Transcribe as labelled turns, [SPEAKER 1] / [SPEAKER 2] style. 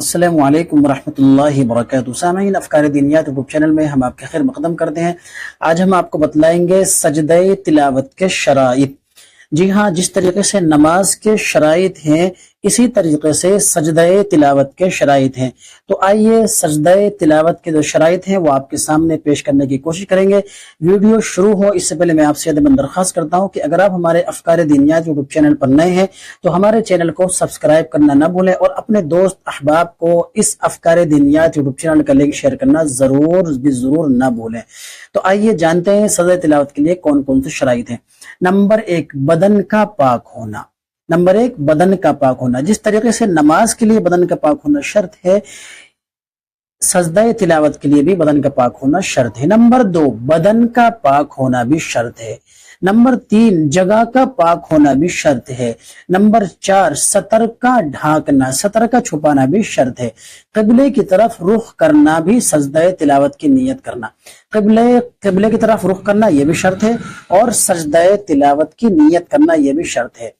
[SPEAKER 1] السلام علیکم ورحمۃ اللہ وبرکاتہ۔ سامعین، افکار دینیات یوٹیوب چینل میں ہم آپ کے خیر مقدم کرتے ہیں۔ آج ہم آپ کو بتلائیں گے سجدہ تلاوت کے شرائط۔ جی ہاں، جس طریقے سے نماز کے شرائط ہیں اسی طریقے سے سجدہ تلاوت کے شرائط ہیں۔ تو آئیے سجدہ تلاوت کے جو شرائط ہیں وہ آپ کے سامنے پیش کرنے کی کوشش کریں گے۔ ویڈیو شروع ہو اس سے پہلے میں آپ سے درخواست کرتا ہوں کہ اگر آپ ہمارے افکار دینیات یوٹیوب چینل پر نئے ہیں تو ہمارے چینل کو سبسکرائب کرنا نہ بھولیں اور اپنے دوست احباب کو اس افکار دینیات یوٹیوب چینل کا لنک شیئر کرنا ضرور نہ بھولیں۔ تو آئیے جانتے ہیں سجدہ تلاوت کے لیے کون کون سے شرائط ہیں۔ نمبر 1، بدن کا پاک ہونا۔ نمبر 1، بدن کا پاک ہونا۔ جس طریقے سے نماز کے لیے بدن کا پاک ہونا شرط ہے، سجدہ تلاوت کے لیے بھی بدن کا پاک ہونا شرط ہے۔ نمبر 2، بدن کا پاک ہونا بھی شرط ہے۔ نمبر 3، جگہ کا پاک ہونا بھی شرط ہے۔ نمبر 4، سطر کا ڈھانکنا، سطر کا چھپانا بھی شرط ہے۔ قبلے کی طرف رخ کرنا بھی سجدہ تلاوت کی نیت کرنا، قبلے کی طرف رخ کرنا یہ بھی شرط ہے، اور سجدہ تلاوت کی نیت کرنا یہ بھی شرط ہے۔